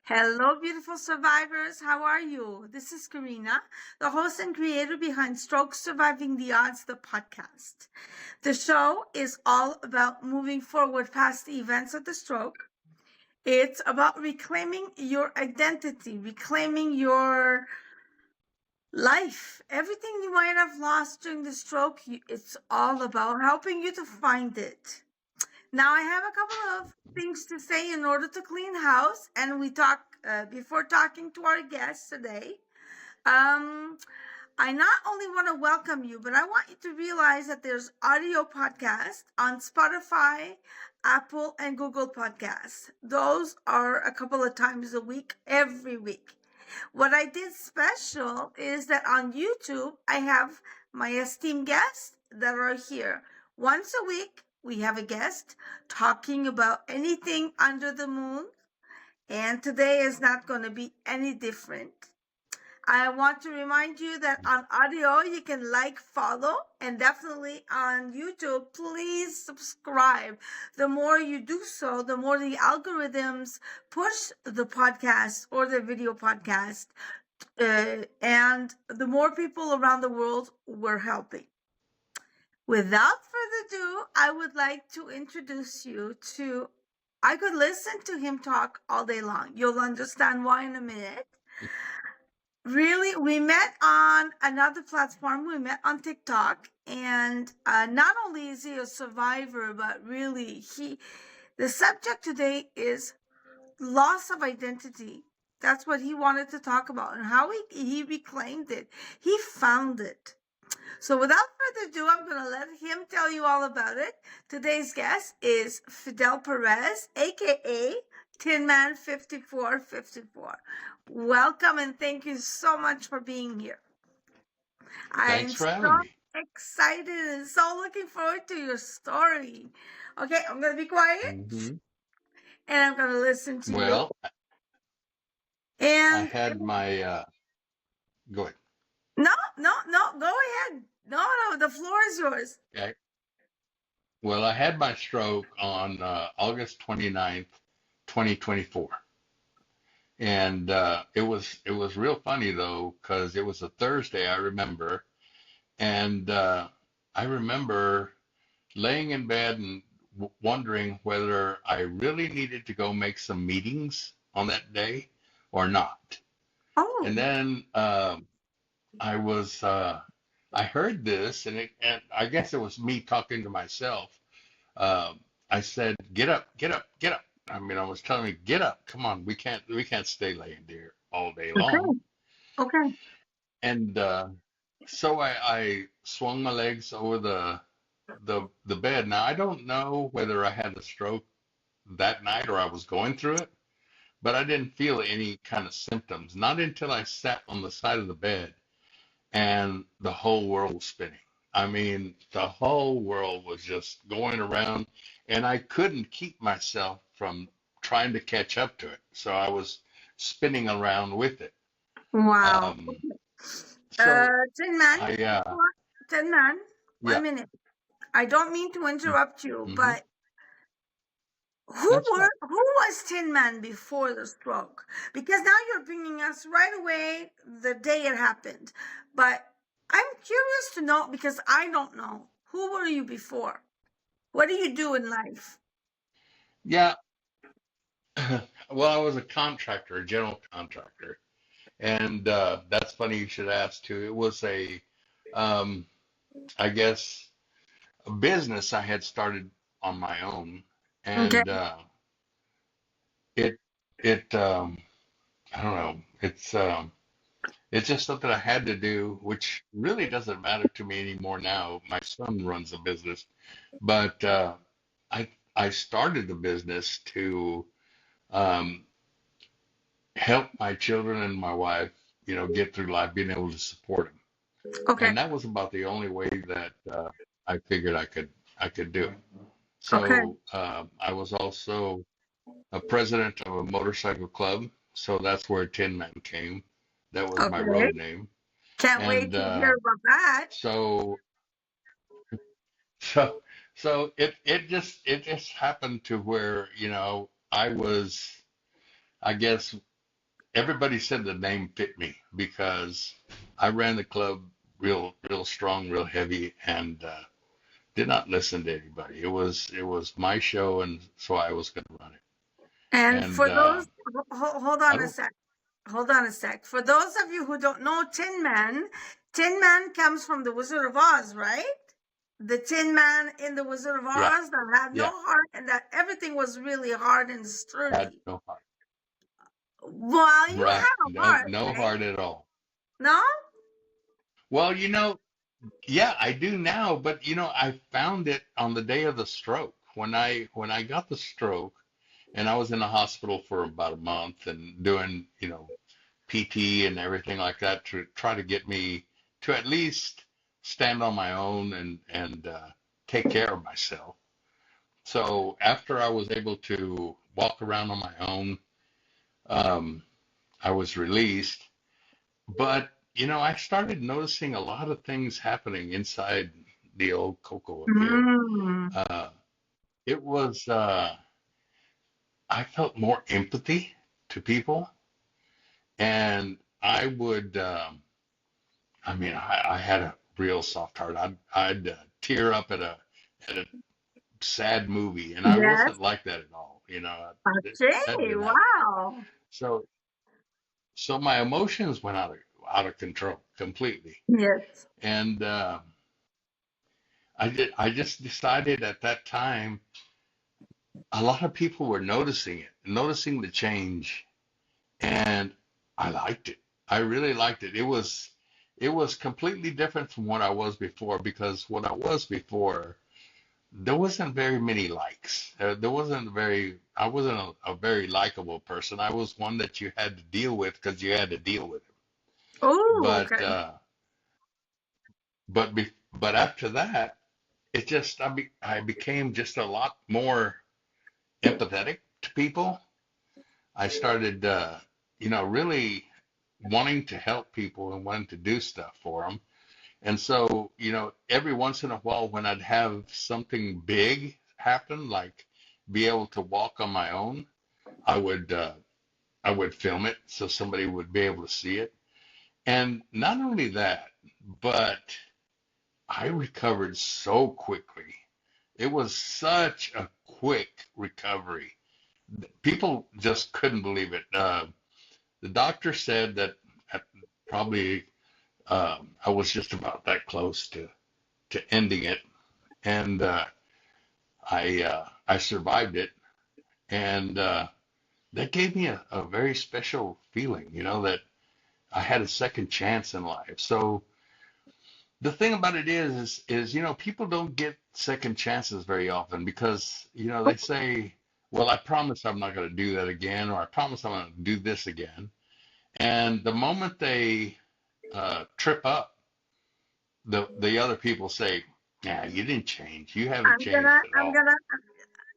Hello, beautiful survivors. How are you? This is Karina, the host and creator behind Stroke Surviving the Odds, the podcast. The show is all about moving forward past the events of the stroke. It's about reclaiming your identity, reclaiming your life. Everything you might have lost during the stroke, it's all about helping you to find it. Now, I have a couple of things to say in order to clean house, and we talk before talking to our guests today. Um, I not only want to welcome you, but I want you to realize that there's audio podcast on Spotify, Apple, and Google Podcasts. Those are a couple of times a week, every week. What I did special is that on YouTube, I have my esteemed guests that are here. Once a week, we have a guest talking about anything under the moon. And today is not going to be any different. I want to remind you that on audio, you can like, follow, and definitely on YouTube, please subscribe. The more you do so, the more the algorithms push the podcast or the video podcast, and the more people around the world we're helping. Without further ado, I would like to introduce you to, I could listen to him talk all day long. You'll understand why in a minute. Really, we met on another platform. We met on TikTok, and not only is he a survivor, but really, the subject today is loss of identity. That's what he wanted to talk about, and how he reclaimed it. He found it. So without further ado, I'm going to let him tell you all about it. Today's guest is Fidel Perez, aka Tin Man 5454. Welcome and thank you so much for being here. Thanks I'm for so having me. excited and so looking forward to your story. Okay, I'm going to be quiet hmm and I'm going to listen to you. Well, I And had my go ahead. no, go ahead. No, the floor is yours. Okay. Well, I had my stroke on August 29th, 2024. And it was real funny though, because it was a Thursday, I remember. And I remember laying in bed and wondering whether I really needed to go make some meetings on that day or not. Oh, And then I was I heard this and I guess it was me talking to myself. I said, "Get up, get up, get up." I mean, I was telling me, "Get up, come on, we can't stay laying there all day long." okay, okay. And so I swung my legs over the bed. Now I don't know whether I had a stroke that night or I was going through it, but I didn't feel any kind of symptoms. Not until I sat on the side of the bed and the whole world was spinning. I mean, the whole world was just going around, and I couldn't keep myself from trying to catch up to it. So I was spinning around with it. Wow. Um, so Tin Man, I, Tin Man, yeah, 1 minute. I don't mean to interrupt you, mm-hmm, but that's fine. who was Tin Man before the stroke? Because now you're bringing us right away the day it happened. But I'm curious to know because I don't know. Who were you before? What do you do in life? Yeah, well, I was a contractor, a general contractor, and that's funny you should ask too. It was um, I guess, a business I had started on my own, Okay. and it it I don't know. It's just something I had to do, which really doesn't matter to me anymore now. My son runs a business, but I started the business to um, help my children and my wife, get through life, being able to support them, Okay. and that was about the only way that I figured I could do it. Okay. So I was also a president of a motorcycle club, so that's where Tin Man came. That was my Okay. road name. Can't wait And to hear about that. so so so it just happened to where, I was, I guess, everybody said the name fit me because I ran the club real strong, real heavy, and did not listen to anybody. It was my show, and so I was going to run it. And And for those, hold I on a don't, sec. Hold on a sec. For those of you who don't know Tin Man comes from the Wizard of Oz, right? The Tin Man in the Wizard of yeah, Oz that had no yeah, heart and that everything was really hard and had sturdy. no heart. Well, you Right, have a no, heart, no right? heart at all. No? Well, yeah, I do now, but I found it on the day of the stroke. When I got the stroke, and I was in the hospital for about a month and doing, PT and everything like that to try to get me to at least stand on my own and take care of myself. So after I was able to walk around on my own, um, I was released. But I started noticing a lot of things happening inside the old Coco up here. Mm. Uh, it was I felt more empathy to people, and I would. I mean, I had a real soft heart. I'd tear up at a sad movie, and I Yes. wasn't like that at all. That Okay. didn't happen. Wow. So so my emotions went out of control completely, Yes. and I just decided at that time a lot of people were noticing it, noticing the change, and I liked it. I really liked it. It was completely different from what I was before because what I was before there wasn't very many likes. There wasn't I wasn't a very likable person. I was one that you had to deal with because you had to deal with it. Oh, But okay. but after that, it just I became just a lot more empathetic to people. I started really wanting to help people and wanting to do stuff for them. And so, every once in a while when I'd have something big happen, like be able to walk on my own, I would uh, I would film it so somebody would be able to see it. And not only that, but I recovered so quickly. It was such a quick recovery. People just couldn't believe it. The doctor said that at probably I was just about that close to ending it, and I survived it, and that gave me a very special feeling, that I had a second chance in life. So the thing about it is people don't get second chances very often because they say, well, I promise I'm not going to do that again, or I promise I'm going to do this again, and the moment they trip up, the other people say, yeah, you didn't change, you haven't I'm gonna, changed at I'm all. gonna,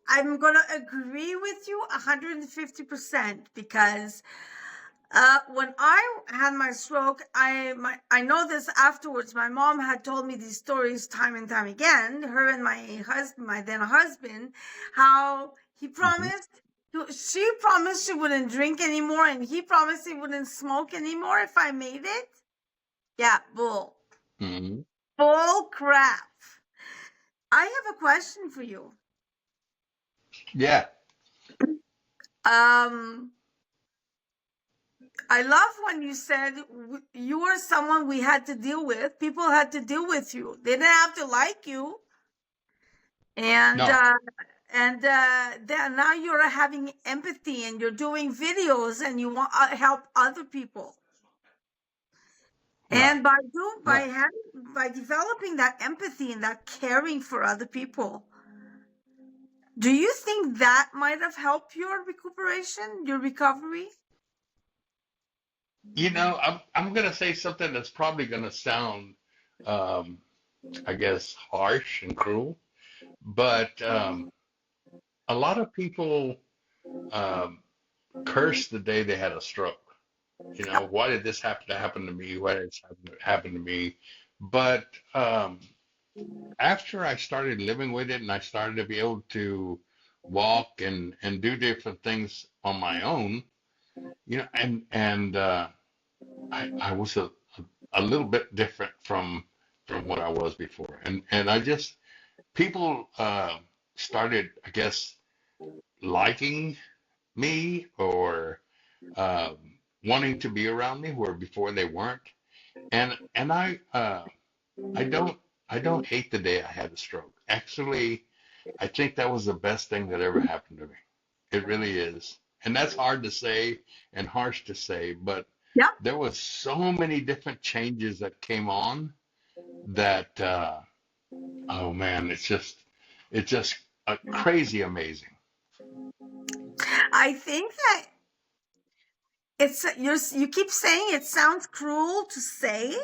I'm gonna agree with you 150% because when I had my stroke, I know this afterwards. My mom had told me these stories time and time again. Her and my husband, my then husband, how he Hmm. promised. She promised she wouldn't drink anymore, and he promised he wouldn't smoke anymore if I made it. Yeah, Hmm. bull crap. I have a question for you. Yeah. Um, I love when you said you were someone we had to deal with. People had to deal with you. They didn't have to like you, and No. then now you're having empathy and you're doing videos and you want help other people. Right. And Right. by developing that empathy and that caring for other people, do you think that might have helped your recuperation, your recovery? I'm gonna say something that's probably gonna sound, um, I guess, harsh and cruel, but a lot of people um, curse the day they had a stroke. Why did this happen to me? Why did this happen to me? But after I started living with it and I started to be able to walk and do different things on my own, and I was a little bit different from what I was before, and I just people started, I guess, liking me or um, wanting to be around me where before they weren't, and I don't I don't hate the day I had a stroke. Actually, I think that was the best thing that ever happened to me. It really is. And that's hard to say and harsh to say, but Yep. there was so many different changes that came on that oh man, it's just crazy amazing. I think that you keep saying it sounds cruel to say.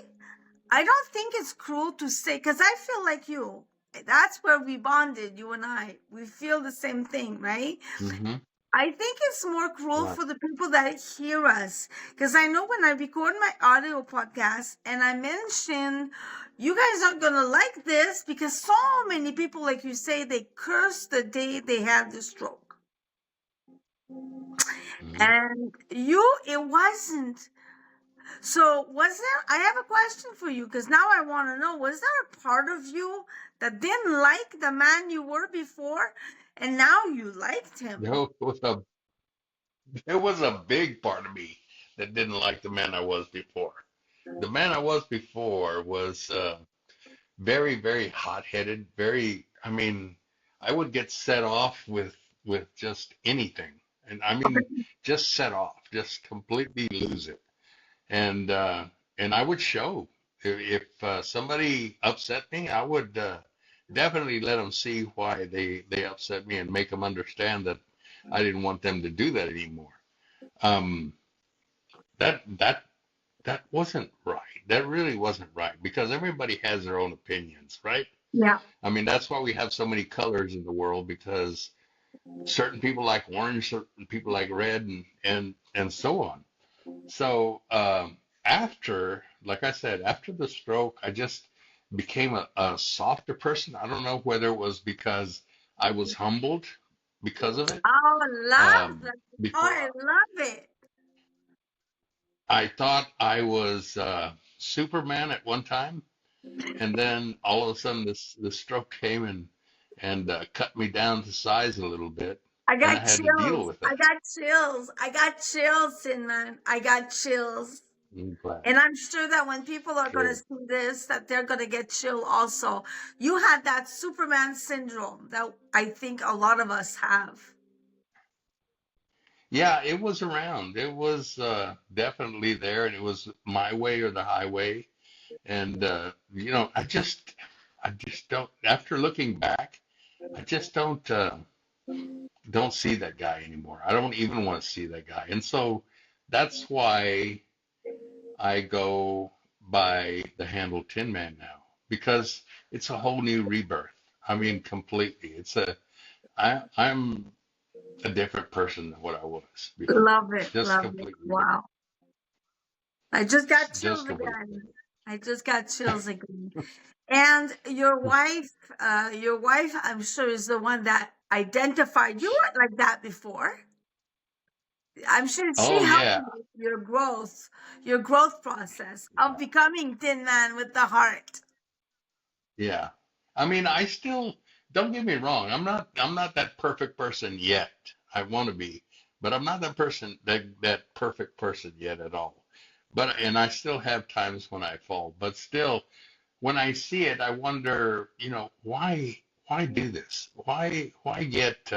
I don't think it's cruel to say because I feel like you. That's where we bonded, you and I. We feel the same thing, right? Hmm. I think it's more cruel Right. for the people that hear us. Because I know when I record my audio podcast and I mention, you guys aren't going to like this because so many people, like you say, they curse the day they had the stroke. Hmm. And it wasn't. So, was there, I have a question for you because now I want to know, was there a part of you that didn't like the man you were before and now you liked him? There was a there was a big part of me that didn't like the man I was before. The man I was before was very, very hot-headed, very, I mean, I would get set off with just anything. And I mean, just set off, just completely lose it. And and I would show if somebody upset me, I would definitely let them see why they upset me and make them understand that I didn't want them to do that anymore. Um, that that that wasn't right. That really wasn't right because everybody has their own opinions, right? Yeah. I mean, that's why we have so many colors in the world because certain people like orange, certain people like red, and so on. So after, like I said, after the stroke, I just became a softer person. I don't know whether it was because I was humbled because of it. Oh, love Um, that. Oh, before I love it. I thought I was Superman at one time, and then all of a sudden this stroke came and cut me down to size a little bit, I and I got had to deal chills. with I that. got chills. I got chills, Tin Man. I got chills. I'm glad. And I'm sure that when people are going to Good. see this, that they're going to get chill also. You had that Superman syndrome that I think a lot of us have. Yeah, it was around. It was definitely there, and it was my way or the highway. And I just don't. After looking back, I just don't see that guy anymore. I don't even want to see that guy. And so that's why I go by the handle Tin Man now because it's a whole new rebirth. I mean, completely. I'm a different person than what I was before. Love it. Just Love it. completely different. Wow. I just got Just chills completely again. I just got chills again. And your wife, I'm sure, is the one that identified you weren't like that before. I'm sure she Oh helped yeah, you with your growth process of yeah, becoming Tin Man with the heart. yeah. I mean, I still don't get me wrong. I'm not that perfect person yet. I want to be, but I'm not that perfect person yet at all. But and I still have times when I fall. But still, when I see it, I wonder, why do this? Why get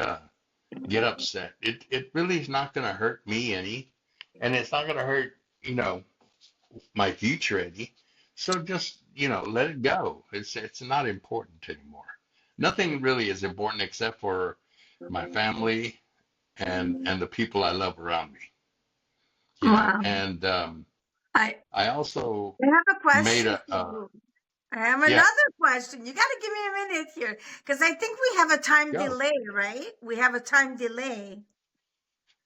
upset? It really is not going to hurt me any, and it's not going to hurt, you know, my future any. So just, let it go. It's not important anymore. Nothing really is important except for my family and the people I love around me. Wow. And I I also I have a made question a for you. I have yeah, another question. You got to give me a minute here because I think we have a time go delay, right? We have a time delay.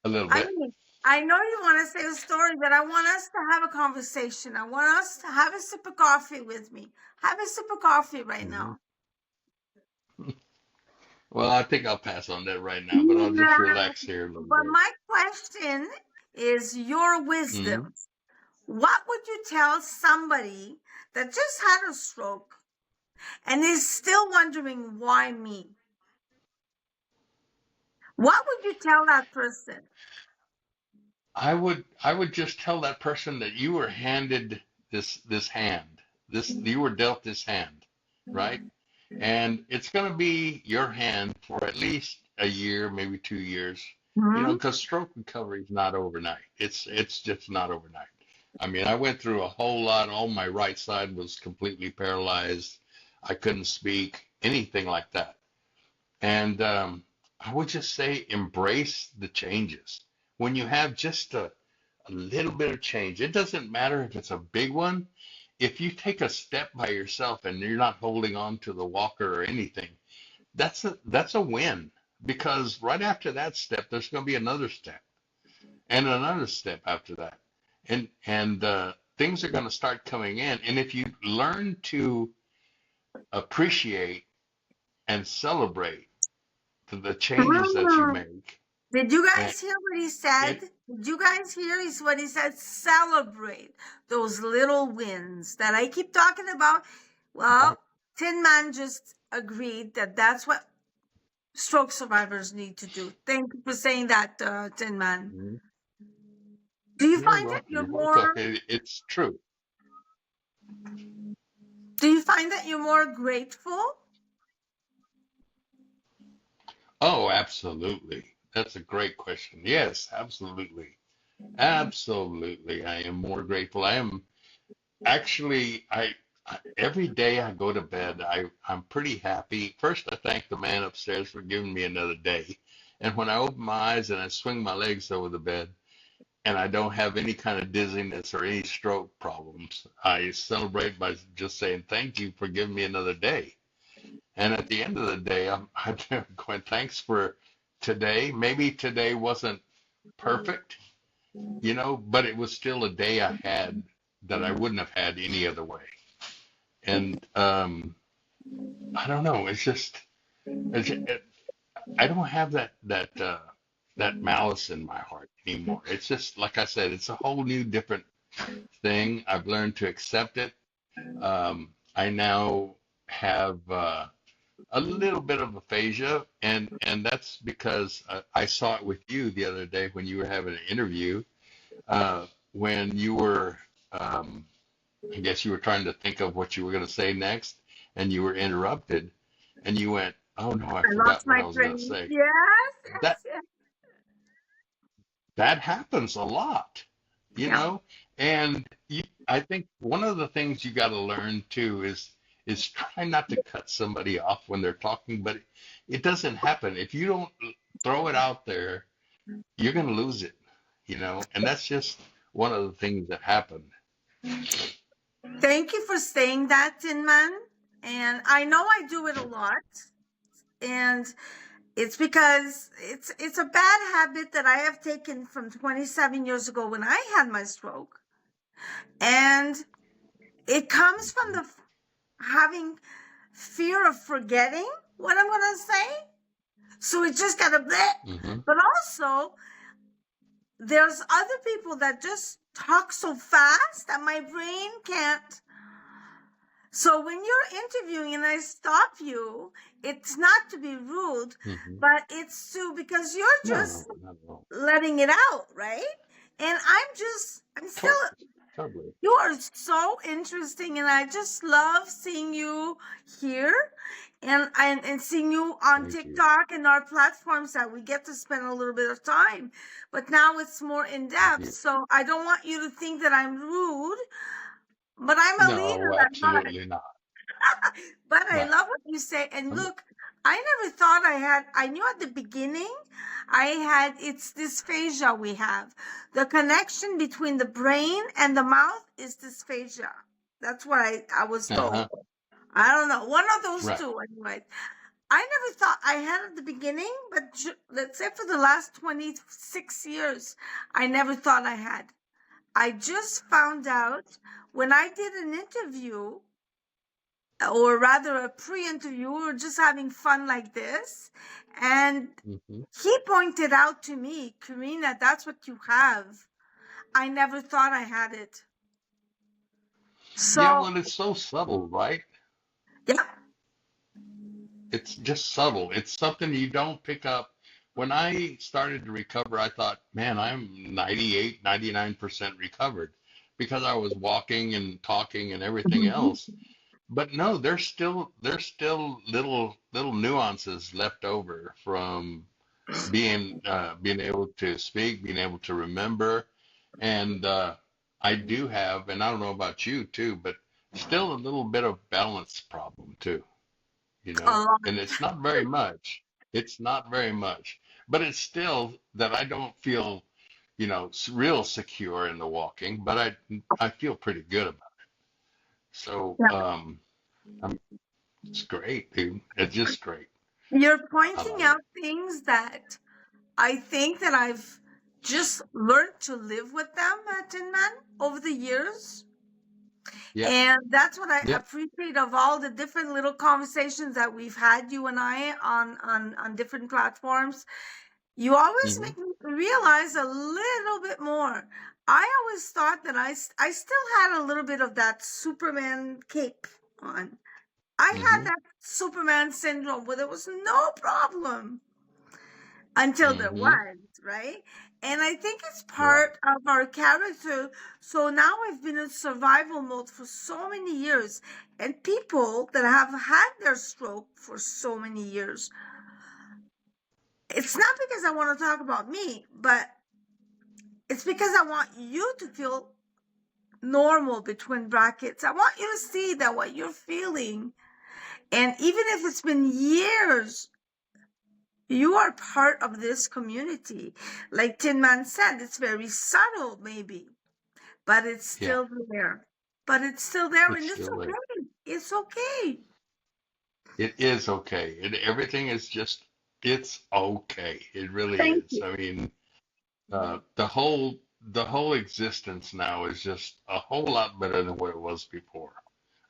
a little I bit. mean, I know you want to say a story, but I want us to have a conversation. I want us to have a sip of coffee with me. Have a sip of coffee right Hmm. now. Well, I think I'll pass on that right now, but I'll just Yeah, relax here a little but bit. my question is your Hmm. wisdom. What would you tell somebody that just had a stroke and is still wondering why me? What would you tell that person? I would just tell that person that you were handed this hand. You were dealt this hand, right? And it's going to be your hand for at least a year, maybe 2 years, Hmm? because stroke recovery is not overnight. It's just not overnight. I mean, I went through a whole lot. All my right side was completely paralyzed. I couldn't speak, anything like that. And I would just say embrace the changes. When you have just a little bit of change, it doesn't matter if it's a big one. If you take a step by yourself and you're not holding on to the walker or anything, that's a win, because right after that step, there's going to be another step and another step after that, and things are going to start coming in. And if you learn to appreciate and celebrate the changes that you Mm. make, Did you and guys hear what he said? it Did you guys hear what he said? Celebrate those little wins that I keep talking about. right. Well, Tin Man just agreed that that's what stroke survivors need to do. Thank you for saying that, Tin Man. Mhm. Do you You're find that welcome. you're You're welcome. more It's true. do you find that you're more grateful? Oh, absolutely. That's a great question. Yes, absolutely. Absolutely. I am more grateful. I am actually, every day I go to bed, I'm pretty happy. First, I thank the man upstairs for giving me another day. And when I open my eyes and I swing my legs over the bed and I don't have any kind of dizziness or any stroke problems, I celebrate by just saying thank you for giving me another day. And at the end of the day, I'm going, thanks for today. Maybe today wasn't perfect, but it was still a day I had that I wouldn't have had any other way. And I don't know. I don't have that malice in my heart anymore. It's just like I said. It's a whole new different thing. I've learned to accept it. I now have a little bit of aphasia, and that's because I saw it with you the other day when you were having an interview. When you were, I guess you were trying to think of what you were going to say next, and you were interrupted, and you went, "Oh no, I I lost forgot what my I was going to train. say." Yes, That yes, yes. that happens a lot, you Yeah. know. And I think one of the things you got to learn too is try not to cut somebody off when they're talking, but it doesn't happen if you don't throw it out there. You're going to lose it, and that's just one of the things that happened. Thank you for saying that, Tin Man. And I know I do it a lot. And it's because it's a bad habit that I have taken from 27 years ago when I had my stroke. And it comes from Hmm. the having fear of forgetting what I'm going to say. So it just got a bit. Hmm. But also, there's other people that just talk so fast that my brain can't. So when you're interviewing and I stop you, it's not to be rude, Hmm. but it's to because you're No, just no, not at all. letting it out, right? And I'm still, Totally, totally. you are so interesting, and I just love seeing you here and seeing you on Thank you. TikTok and our platforms that we get to spend a little bit of time. But now it's more in Thank depth. you. So I don't want you to think that I'm rude, but I'm a leader No, at heart. absolutely not. But I Right. love what you say. And Um, look, I never thought I knew at the beginning it's dysphagia we have. The connection between the brain and the mouth is dysphagia. That's what I was told. uh-huh. I don't know. One of those Right. two, anyway. I never thought I had at the beginning, but let's say for the last 26 years, I never thought I had. I just found out when I did an interview or rather a pre-interview. We were just having fun like this, and Hmm. he pointed out to me, Karina, that's what you have. I never thought I had it. Yeah, So well, it's so subtle, right? yeah, It's just subtle. It's something you don't pick up. When I started to recover, I thought, man, I'm 98, 99% recovered because I was walking and talking and everything else. But no, there's still little nuances left over from being able to speak, being able to remember, and I do have, and I don't know about you too, but still a little bit of balance problem too, a lot. and it's not very much. It's not very much, but it's still that I don't feel, real secure in the walking, but I feel pretty good about it. So Yeah. it's great, dude. It's just great. You're I pointing love it. out things that I think that I've just learned to live with them at Tinman over the years. Yeah. And that's what I Yep. appreciate of all the different little conversations that we've had, you and I, on different platforms. You always Hmm. make me realize a little bit more. I always thought that I still had a little bit of that Superman cape on. I had Hmm. that Superman syndrome where there was no problem until there Hmm. was, right? And I think it's Right. part of our character. So now I've been in survival mode for so many years, and people that have had their stroke for so many years, it's not because I want to talk about me, but it's because I want you to feel normal between brackets. I want you to see that what you're feeling, and even if it's been years, you are part of this community. Like Tin Man said, it's very subtle, maybe, but it's Yeah. still there. But it's still there, It's and it's still there. okay. It's okay. It is okay. Everything is just, it's okay. It really Thank is. you. I mean, the whole existence now is just a whole lot better than what it was before.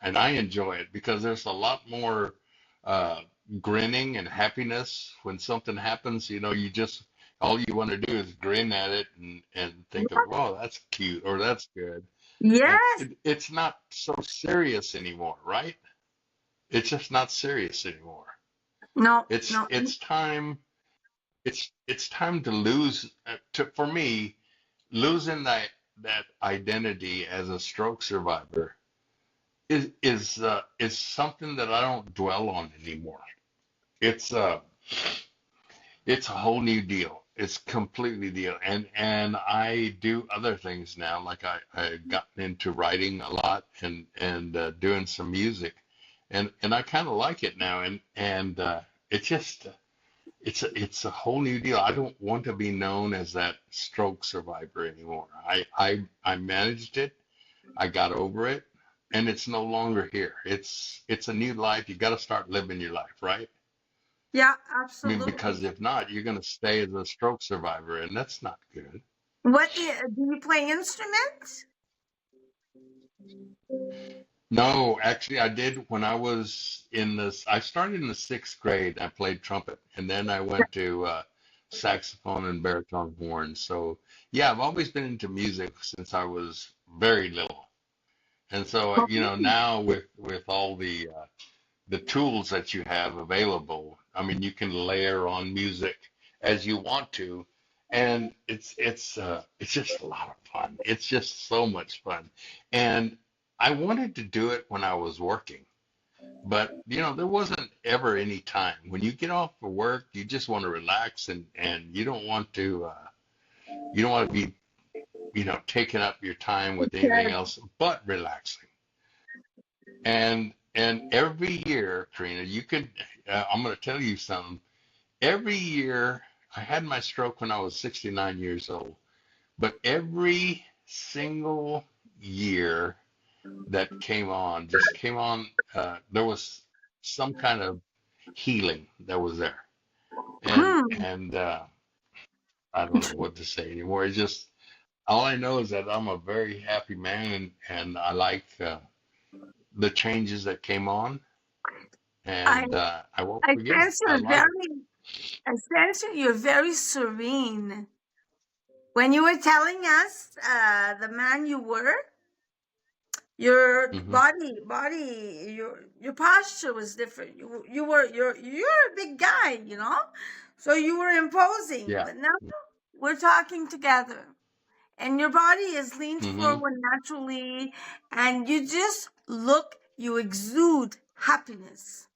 And I enjoy it because there's a lot more uh, grinning and happiness when something happens. You just, all you want to do is grin at it and think of, oh, that's cute or that's good. And Yes. it's not so serious anymore, right? It's just not serious anymore. No, It's no. it's time it's time to lose for me, losing that identity as a stroke survivor is something that I don't dwell on anymore. It's uh it's a whole new deal. It's completely deal. And I do other things now, like I gotten into writing a lot and doing some music, and I kind of like it now. And it's just it's a whole new deal. I don't want to be known as that stroke survivor anymore. I managed it. I got over it, and it's no longer here. It's a new life. You got to start living your life, right? Yeah, I mean, absolutely. because if not, you're going to stay as a stroke survivor, and that's not good. Do you play instruments? No, actually, I did when I was in this. I started in the sixth grade. I played trumpet, and then I went to saxophone and baritone horn. So yeah, I've always been into music since I was very little. And so Okay. now with all the tools that you have available, I mean, you can layer on music as you want to, and it's just a lot of fun. It's just so much fun, and I wanted to do it when I was working, but there wasn't ever any time. When you get off of work, you just want to relax, and you don't want to be taking up your time with anything Yes. else but relaxing. And every year, Karina, I'm going to tell you something. Every year, I had my stroke when I was 69 years old, but every single year that just came on, there was some kind of healing that was there. Hmm. And I don't know what to say anymore. It's just, all I know is that I'm a very happy man, and I like the changes that came on, I and I won't I forget it. sense I you're love it. very I sense you're very serene. When you were telling us the man you were, your Hmm. body, your posture was different. You're a big guy, you know, so you were imposing. Yeah. But now we're talking together, and your body is leaned Hmm. forward naturally, and you just look, you exude happiness.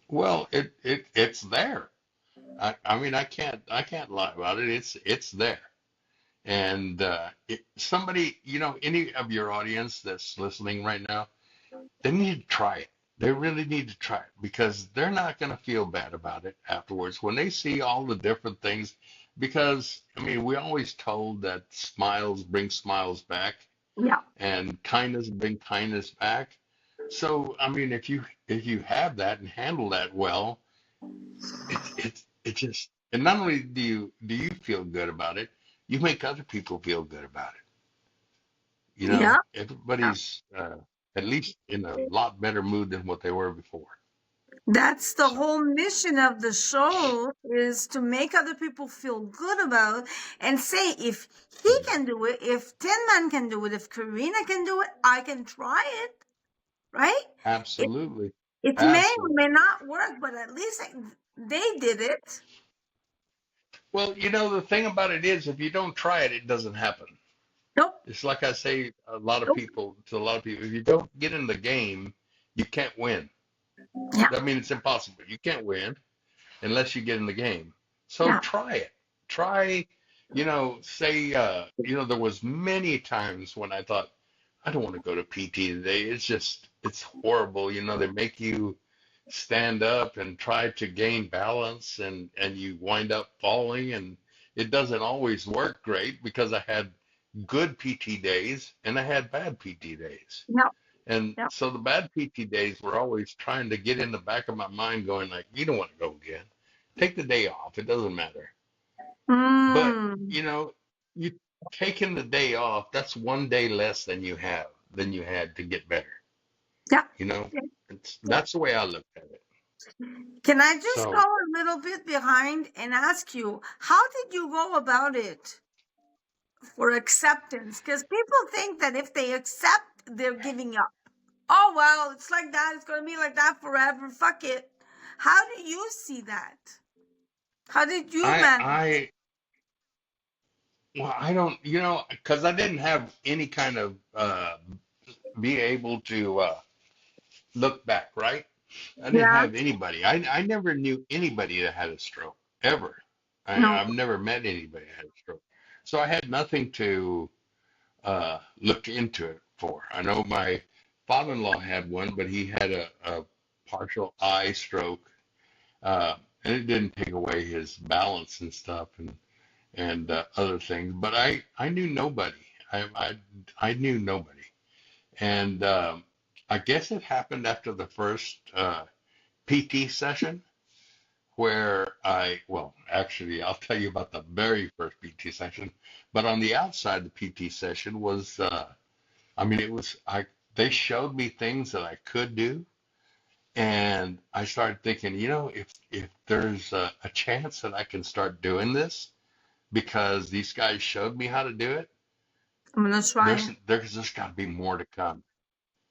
Well, it's there. I mean, I can't lie about it. It's there. And somebody, any of your audience that's listening right now, they need to try it. They really need to try it because they're not going to feel bad about it afterwards when they see all the different things. Because, I mean, we always told that smiles bring smiles back Yeah, and kindness bring kindness back. So, I mean, if you have that and handle that well, it just, and not only do you feel good about it, you make other people feel good about it. yeah. Everybody's at least in a lot better mood than what they were before. That's the So, whole mission of the show, is to make other people feel good about and say, if he yeah, can do it, if Tin Man can do it, if Karina can do it, I can try it, right? It, absolutely, it may or may absolutely. not work, but at least they did it. Well, the thing about it is, if you don't try it, it doesn't happen. Nope, It's like I say nope. to a lot of people, if you don't get in the game, you can't win. Yeah, I mean, it's impossible. You can't win unless you get in the game. So yeah. try it. Try, say, there was many times when I thought, I don't want to go to PT today. It's horrible. They make you stand up and try to gain balance and you wind up falling and it doesn't always work great because I had good PT days and I had bad PT days. Yep, And yep. so the bad PT days were always trying to get in the back of my mind going like, you don't want to go again. Take the day off. It doesn't matter. But, Mm, you taking the day off, that's one day less than you had to get better. yeah. You know, Yeah. that's the way I looked at it. Can I just go So a little bit behind and ask you, how did you go about it for acceptance? Because people think that if they accept, they're giving up. Oh, well, it's like that. It's going to be like that forever. Fuck it. How do you see that? How did you I manage? I well I don't because I didn't have any kind of be able to look back, right? I didn't Yeah. have anybody. I never knew anybody that had a stroke ever. No. I've never met anybody that had a stroke, so I had nothing to look into it for. I know my father-in-law had one, but he had a partial eye stroke, and it didn't take away his balance and stuff and other things. But I knew nobody. I knew nobody, and I guess it happened after the first PT session where well, actually, I'll tell you about the very first PT session. But on the outside, the PT session was, I mean, they showed me things that I could do. And I started thinking, if there's a chance that I can start doing this because these guys showed me how to do it, I'm going to try it. there's just got to be more to come.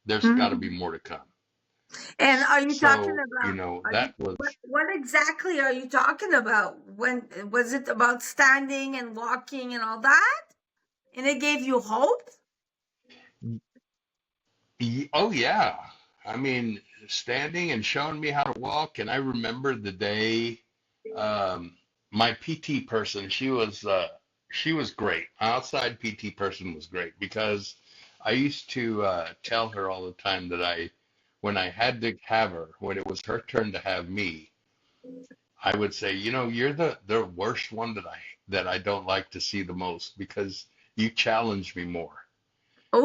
There's got to be Mhm. more to come. And are you talking So, about, that was, what exactly are you talking about? When was it about standing and walking and all that? And it gave you hope? oh yeah. I mean, standing and showing me how to walk. And I remember the day, um, my PT person, she was great. Outside PT person was great because I used to tell her all the time that when I had to have her, when it was her turn to have me, I would say, you're the worst one that I don't like to see the most because you challenge me more.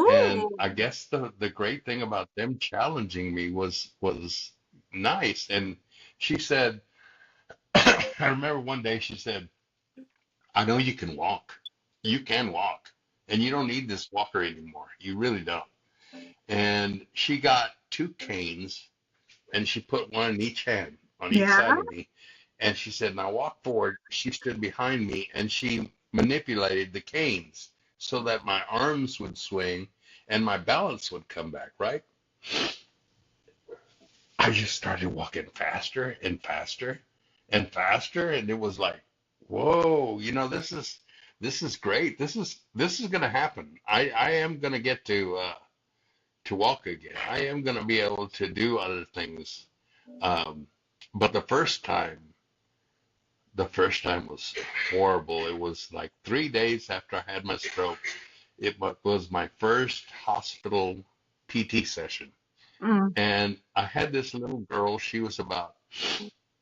And Oh, I guess the great thing about them challenging me was nice. And she said, I remember one day she said, I know you can walk. You can walk. And you don't need this walker anymore. You really don't. and she got two canes, and she put one in each hand on each Yeah. side of me. And she said, now walk forward. She stood behind me and she manipulated the canes so that my arms would swing and my balance would come back, right? I just started walking faster and faster and faster. And it was like, whoa, this is great. This is going to happen. I am going to get to walk again. I am going to be able to do other things. But the first time was horrible. It was like 3 days after I had my stroke. Was my first hospital PT session. Mm. And I had this little girl. She was about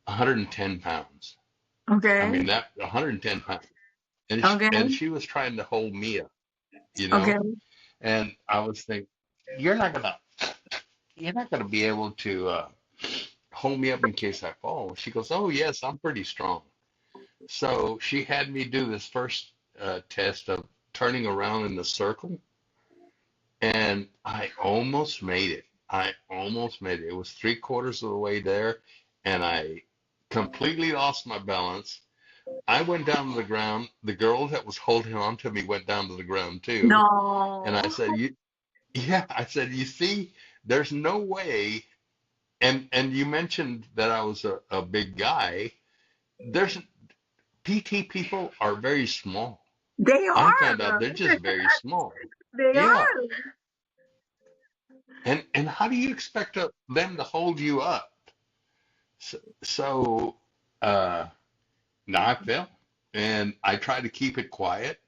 110 pounds. I Okay. mean, that 110 pounds. And Okay. she was trying to hold me up, you Okay. know? And I was thinking, you're not gonna, you're not gonna be able to hold me up in case I fall. She goes, oh yes, I'm pretty strong. So she had me do this first test of turning around in the circle, and I almost made it. I almost made it. It was three-quarters of the way there, and I completely lost my balance. I went down to the ground. The girl that was holding on to me went down to the ground too. And I No. said, yeah, I said, you see, there's no way. And you mentioned that I was a big guy. There's PT people are very small. They I are. found out they're just very small. They Yeah. are. And how do you expect them to hold you up? So uh, now I fell, and I tried to keep it quiet,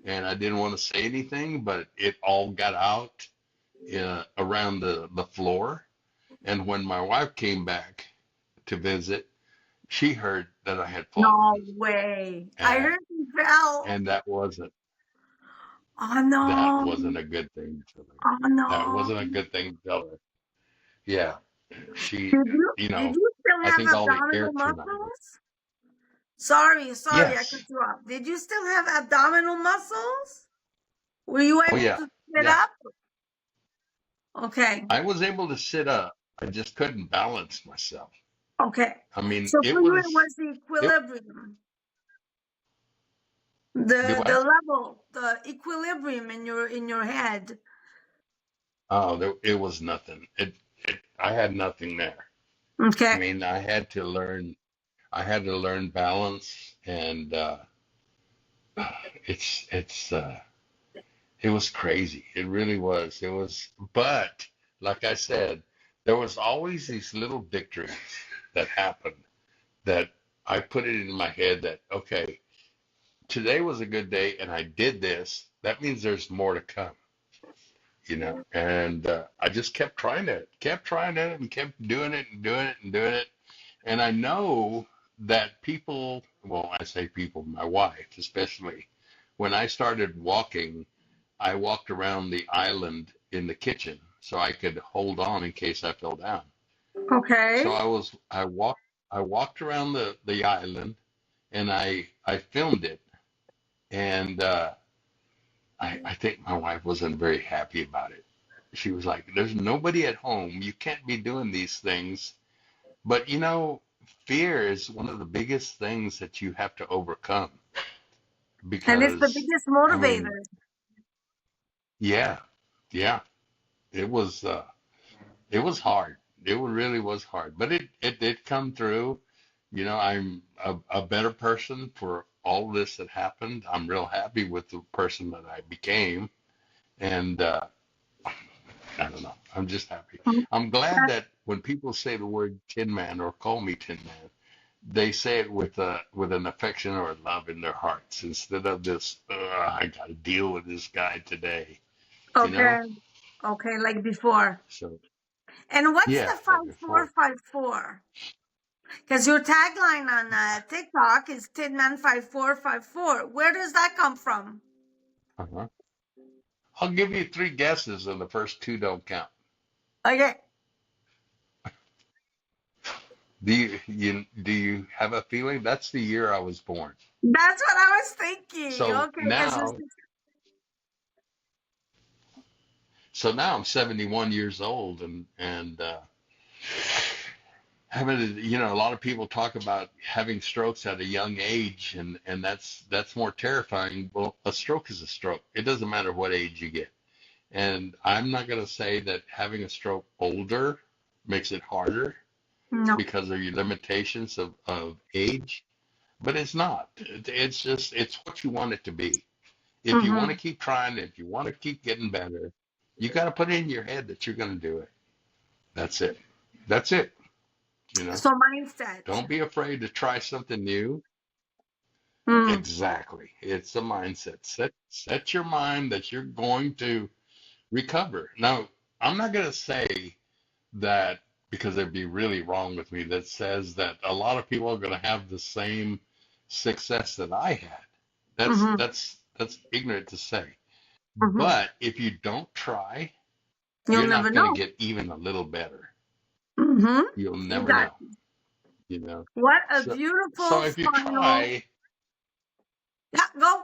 and I didn't want to say anything, but it all got out around the floor. And when my wife came back to visit, she heard that I had No fallen, way. I and heard you fell. and Oh that no. wasn't a good thing to tell her. Oh That no. wasn't a good thing to tell her. Yeah, she, Did you still I have think all the air abdominal came out of her. muscles? Sorry, I cut Yes. you off. Did you still have abdominal muscles? Were you Oh able yeah. to sit Yeah. up? Okay. I was able to sit up. I just couldn't balance myself. Okay. I mean, So it for you it was was the it equilibrium. do The what? level, the equilibrium in your head. Oh, it was nothing. I had nothing there. I Okay. mean, I had to learn balance, and it's it was crazy. It really was. It was, but like I said, there was always these little victories that happened that I put it in my head that, okay, today was a good day and I did this. That means there's more to come. And I just kept trying it and kept doing it and doing it and doing it. And I know that people, well, I say people, my wife especially, when I started walking, I walked around the island in the kitchen so I could hold on in case I fell down. So Okay. I walked around the island, and I filmed it. And I think my wife wasn't very happy about it. She was like, there's nobody at home. You can't be doing these things. But fear is one of the biggest things that you have to overcome And it's the because, biggest I mean, motivator. yeah, yeah, it was it was hard. It really was hard, but it did come through. I'm a better person for all this that happened. I'm real happy with the person that I became, and I don't know. I'm just happy. I'm glad that when people say the word Tin Man or call me Tin Man, they say it with an affection or a love in their hearts instead of this. I got to deal with this guy today. You know. Okay. Okay, like before. So And what's yeah, the like before. 5454? Because your tagline on TikTok is Tinman5454. Where does that come from? Uh-huh. I'll give you three guesses, and the first two don't count. Okay. Do you have a feeling? That's the year I was born. That's what I was thinking. So Okay, because now, So now I'm 71 years old, and having, a lot of people talk about having strokes at a young age, and that's more terrifying. Well, a stroke is a stroke. It doesn't matter what age you get. And I'm not going to say that having a stroke older makes it harder No. because of your limitations of age, but it's not. It's just, it's what you want it to be. If you want Mm-hmm. to keep trying, if you want to keep getting better, you got to put it in your head that you're going to do it. That's it. That's it. You know, So mindset. don't be afraid to try something new. Mm. Exactly. It's a mindset. Set your mind that you're going to recover. Now, I'm not going to say that because it'd be really wrong with me that says that a lot of people are going to have the same success that I had. That's Mm-hmm. that's that's ignorant to say. Mm-hmm. But if you don't try, You'll you're never not going to know. get even a little better. Mm-hmm. You'll never know, Exactly. you know. What a So so beautiful if you final. try, Yeah, go.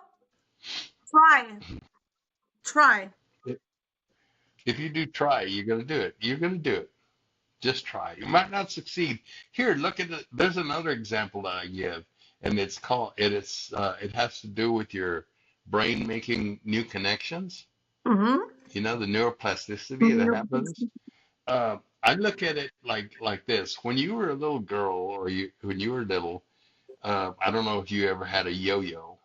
Try. Try. if you do try, you're going to do it. You're going to do it. Just try. You might not succeed. Here, look at it. There's another example that I give, and it's called it has to do with your brain making new connections. Mm-hmm. The neuroplasticity that happens. I look at it like this. When you were a little girl, or when you were little, I don't know if you ever had a yo-yo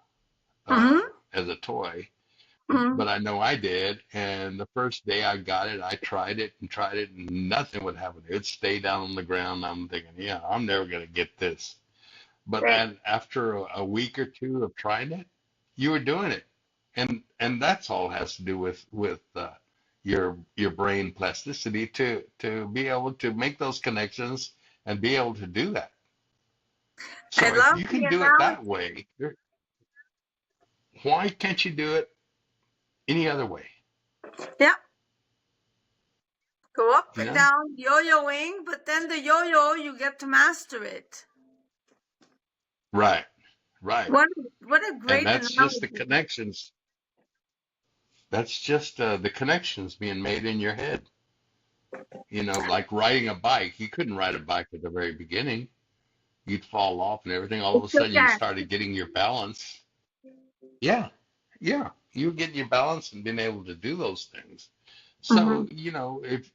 Mm-hmm. as a toy, Mm-hmm. but I know I did. And the first day I got it, I tried it, and nothing would happen. It'd stay down on the ground. I'm thinking, yeah, I'm never gonna get this. But Right. after a week or two of trying it, you were doing it, and that's all has to do with your brain plasticity to be able to make those connections and be able to do that. I So if love you the can do it that analogy. way, why can't you do it any other way? Yeah. Go up You and know? down, yo-yoing, but then the yo-yo, you get to master it. Right, right. What a And great that's just the analogy. connections. That's just the connections being made in your head. Like riding a bike. You couldn't ride a bike at the very beginning. You'd fall off and everything. All of a You sudden, you can. started getting your balance. Yeah, yeah. You get your balance and being able to do those things. Mm-hmm. So, if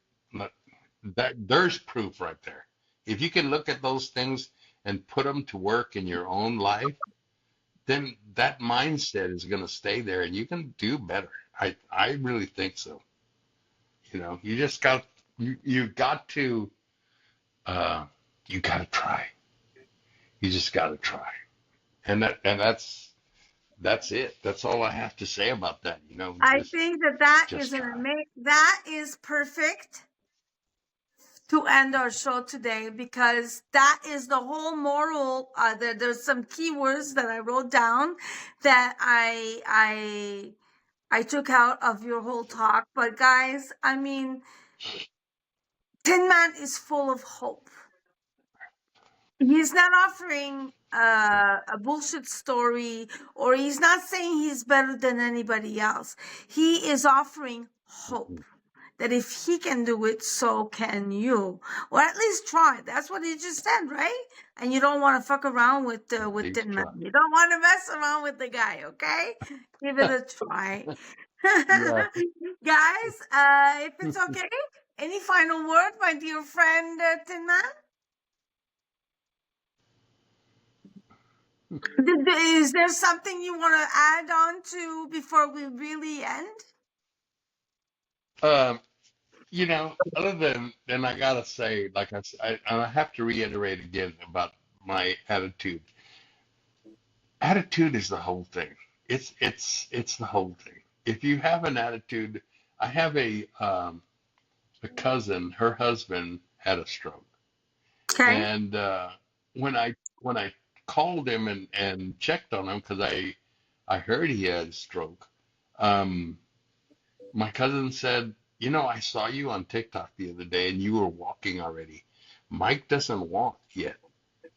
that there's proof right there. If you can look at those things and put them to work in your own life, then that mindset is going to stay there and you can do better. I really think so. You just you got to uh, you got to try. You just got to try, and that's it. That's all I have to say about that. I Just think that is just try. that is perfect to end our show today, because that is the whole moral. There's some keywords that I wrote down that I took out of your whole talk. But guys, I mean, Tin Man is full of hope. He's not offering a bullshit story, or he's not saying he's better than anybody else. He is offering hope that if he can do it, so can you, or at least try. That's what he just said, right? And you don't want to fuck around with At least Tin Man. try. You don't want to mess around with the guy, okay? Give it a try. Yeah. Guys, if it's okay, any final word, my dear friend Tin Man? Is there something you want to add on to before we really end? Um, other than I gotta say, like I have to reiterate again about my attitude. Attitude is the whole thing. It's the whole thing. If you have an attitude, I have a cousin. Her husband had a stroke, Okay. and when I called him and checked on him because I heard he had a stroke. Um, my cousin said, I saw you on TikTok the other day and you were walking already. Mike doesn't walk yet,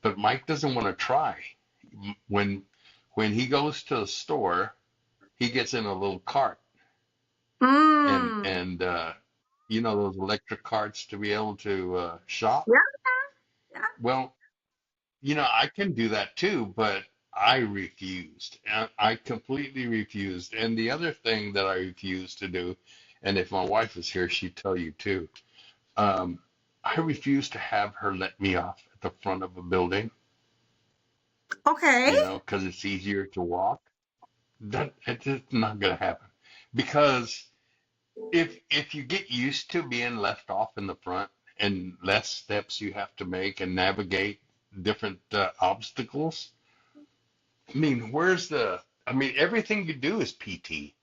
but Mike doesn't want to try. When when he goes to the store, he gets in a little cart Mm. and you know those electric carts to be able to shop. Yeah, yeah. Well, you know, I can do that too, but I refused. I completely refused. And the other thing that I refused to do, and if my wife was here, she'd tell you too. Um, I refused to have her let me off at the front of a building, Okay. you know, because it's easier to walk. That it's just not gonna happen. Because if you get used to being left off in the front and less steps you have to make and navigate different obstacles, I mean, where's the? I mean, everything you do is PT,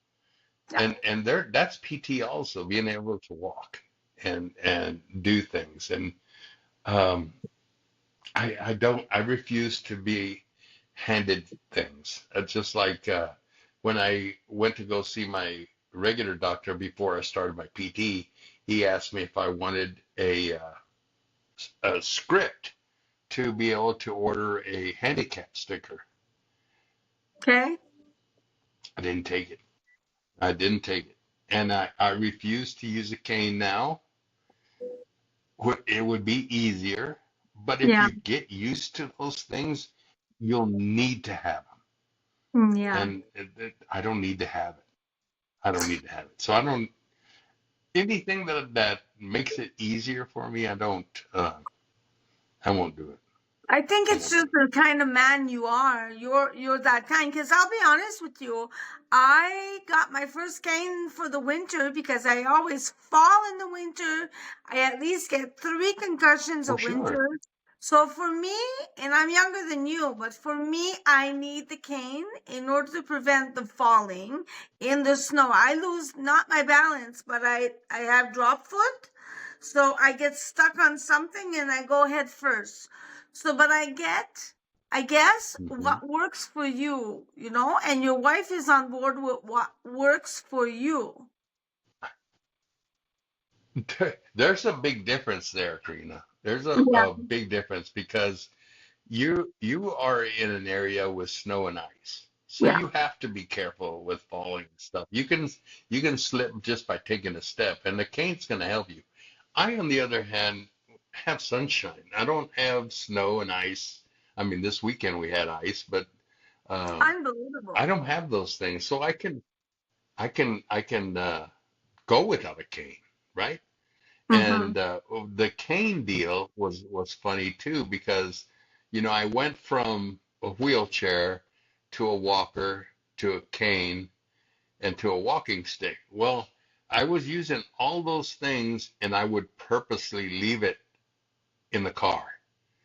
Yeah. and there that's PT also, being able to walk and do things. And um, I refuse to be handed things. It's just like when I went to go see my regular doctor before I started my PT, he asked me if I wanted a script to be able to order a handicap sticker. Okay. I didn't take it. I didn't take it. And I refuse to use a cane now. It would be easier, but if Yeah. you get used to those things, you'll need to have them. Yeah. And I don't need to have it. I don't need to have it. So I don't, anything that makes it easier for me, I won't do it. I think I it's won't do just the kind of man you are. You're that kind. Because I'll be honest with you, I got my first cane for the winter because I always fall in the winter. I at least get 3 concussions it. Oh, a sure. winter. So for me, and I'm younger than you, but for me, I need the cane in order to prevent the falling in the snow. I lose not my balance, but I have drop foot. So I get stuck on something and I go head first. So, but I guess Hmm. what works for you, you know, and your wife is on board with what works for you. There's a big difference there, Karina. There's Yeah. a big difference because you are in an area with snow and ice. So Yeah. you have to be careful with falling and stuff. You can slip just by taking a step, and the cane's going to help you. I, on the other hand, have sunshine. I don't have snow and ice. I mean, this weekend we had ice, but um, I Unbelievable. don't have those things, so I can go without a cane, right? Mm-hmm. And the cane deal was funny too because, you know, I went from a wheelchair to a walker to a cane and to a walking stick. Well, I was using all those things and I would purposely leave it in the car.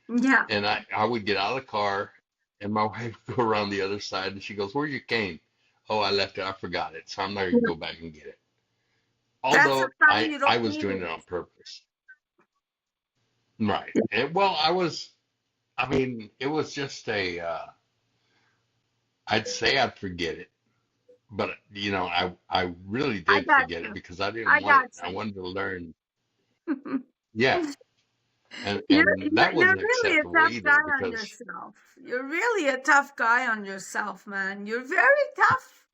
Yeah. And I would get out of the car and my wife would go around the other side and she goes, "Where's your cane?" "Oh, I left it. I forgot it. So I'm not going to go back and get it." That's the Although time you I don't was need doing it. it on purpose. Right. And, well, I mean, it was just I'd say I'd forget it, but you know, I really I did got forget it you. because I didn't I want it. got I wanted to learn. you. Yeah. You're, And that you're wasn't really a acceptable tough guy either on because yourself. You're really a tough guy on yourself, man. You're very tough.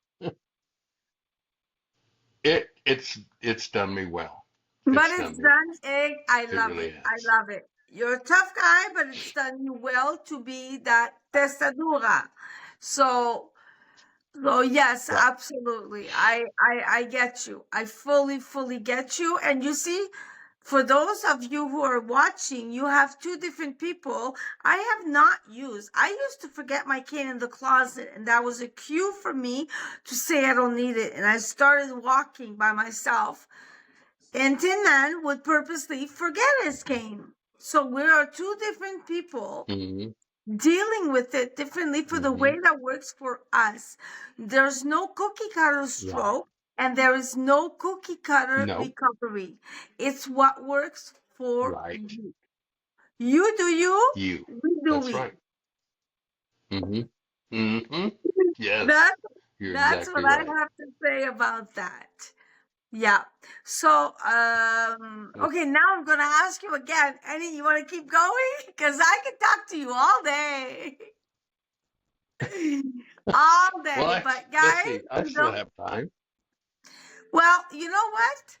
it's done me well. But It's it's done me well. done, Egg. I It love really it. I has. love it. You're a tough guy, but it's done you well to be that testadura. So, so yes, Right. absolutely. I get you. I fully get you. And you see, for those of you who are watching, you have 2 different people. I have not used. I used to forget my cane in the closet, and that was a cue for me to say I don't need it. And I started walking by myself. And Tin Man would purposely forget his cane. So we are 2 different people Hmm. dealing with it differently for the Hmm. way that works for us. There's no cookie cutter Right. stroke and there is no cookie cutter Nope. recovery. It's what works for Right. you. You do you, You. we do That's we. right. Hmm. Hmm. Yes. That's You're that's exactly what I right. have to say about that. Yeah. So, okay, now I'm gonna ask you again. Annie, you want to keep going? Because I can talk to you all day, all Well, day. But let's guys, see. I you still know, have time. Well, you know what?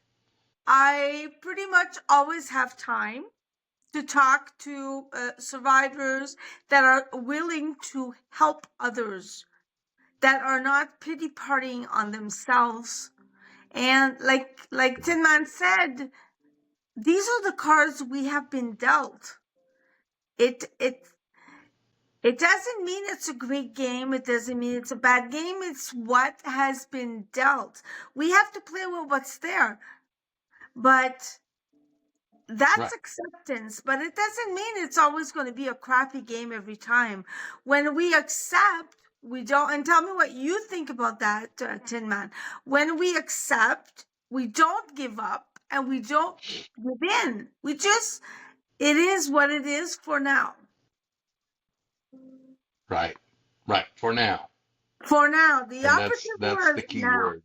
I pretty much always have time to talk to survivors that are willing to help others, that are not pity partying on themselves. And like Tin Man said, these are the cards we have been dealt. It doesn't mean it's a great game. It doesn't mean it's a bad game. It's what has been dealt. We have to play with what's there. But that's Right. acceptance. But it doesn't mean it's always going to be a crappy game every time. When we accept, we don't. And tell me what you think about that, Tin Man. When we accept, we don't give up and we don't give in. It is what it is for now. Right. Right. For now. For now, the And operative that's word the key now. word.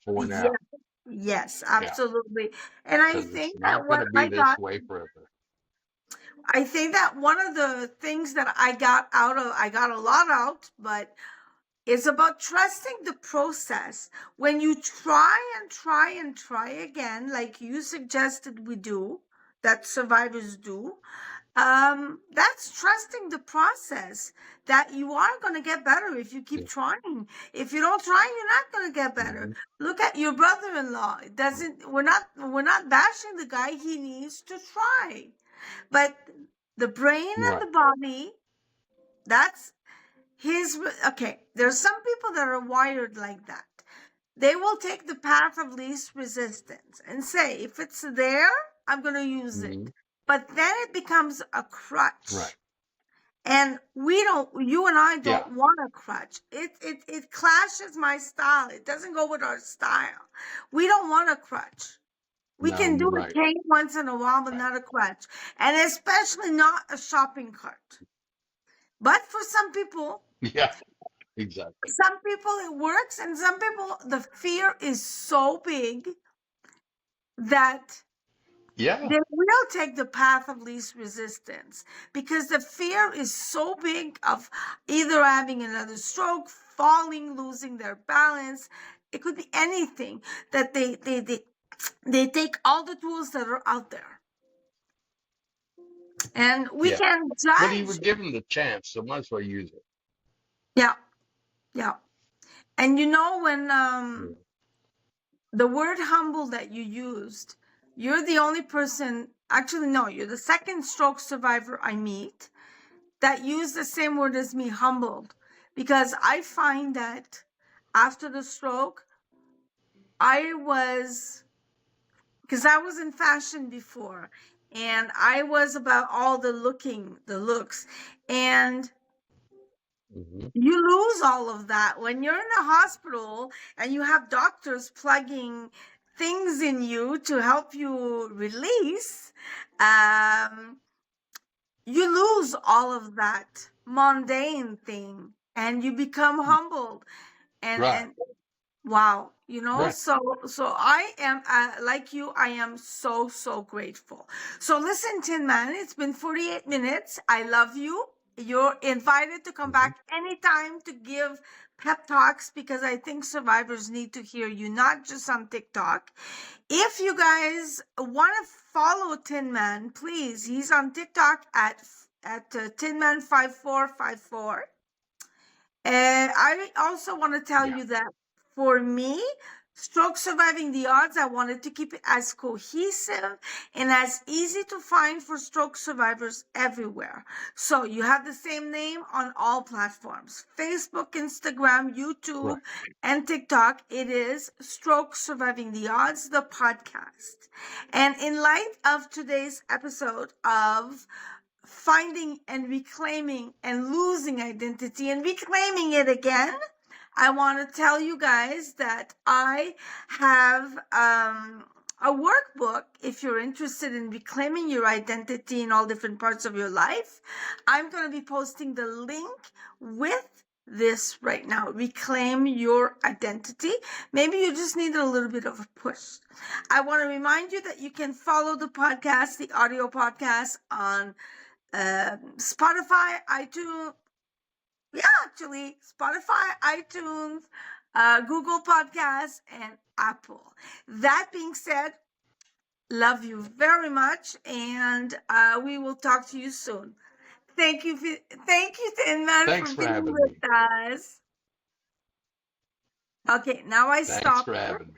For Yes, now. yes, Yeah. absolutely. And I Because it's think that not going what to be this way forever. I think that one of the things that I got a lot out, but it's about trusting the process. When you try and try and try again, like you suggested we do, that survivors do, that's trusting the process, that you are going to get better if you keep Yeah. trying. If you don't try, you're not going to get better. Look at your brother-in-law. It doesn't, we're not bashing the guy. He needs to try. But the brain and Right. the body, that's okay. There's some people that are wired like that. They will take the path of least resistance and say, if it's there, I'm going to use it. Mm-hmm. But then it becomes a crutch. Right. And you and I Yeah. don't want a crutch. It clashes my style. It doesn't go with our style. We don't want a crutch. We No, can do you're a right. cane once in a while, but Right. not a crutch. And especially not a shopping cart. But for some people Yeah. Exactly. it works, and some people, the fear is so big that Yeah. they will take the path of least resistance, because the fear is so big of either having another stroke, falling, losing their balance. It could be anything, that they take all the tools that are out there, and we Yeah. can But he judge. was given the chance, so might as well use it. Yeah, yeah. And when Yeah. the word humble that you used, you're the only person, actually, no, you're the second stroke survivor I meet that used the same word as me, humbled. Because I find that after the stroke, because I was in fashion before, and I was about all the looks. And Mm-hmm. you lose all of that when you're in the hospital and you have doctors plugging things in you to help you release. You lose all of that mundane thing and you become humbled. Right. And wow, Right. so I am, like you, I am so grateful. So listen, Tin Man, it's been 48 minutes. I love you. You're invited to come Mm-hmm. back anytime to give pep talks, because I think survivors need to hear you, not just on TikTok. If you guys want to follow Tin Man, please, he's on TikTok at TinMan5454. And I also want to tell Yeah. you that for me, Stroke Surviving the Odds, I wanted to keep it as cohesive and as easy to find for stroke survivors everywhere. So you have the same name on all platforms: Facebook, Instagram, Right. YouTube, and TikTok. It is Stroke Surviving the Odds, the podcast. And in light of today's episode of finding and reclaiming and losing identity and reclaiming it again, I want to tell you guys that I have a workbook. If you're interested in reclaiming your identity in all different parts of your life, I'm going to be posting the link with this right now. Reclaim your identity. Maybe you just need a little bit of a push. I want to remind you that you can follow the podcast, the audio podcast, on Spotify, iTunes. Yeah, actually, Spotify, iTunes, Google Podcasts, and Apple. That being said, love you very much, and we will talk to you soon. Thank you, Tin Man, Thanks for for being having with me. us. Okay, now I Thanks stop for it. having me.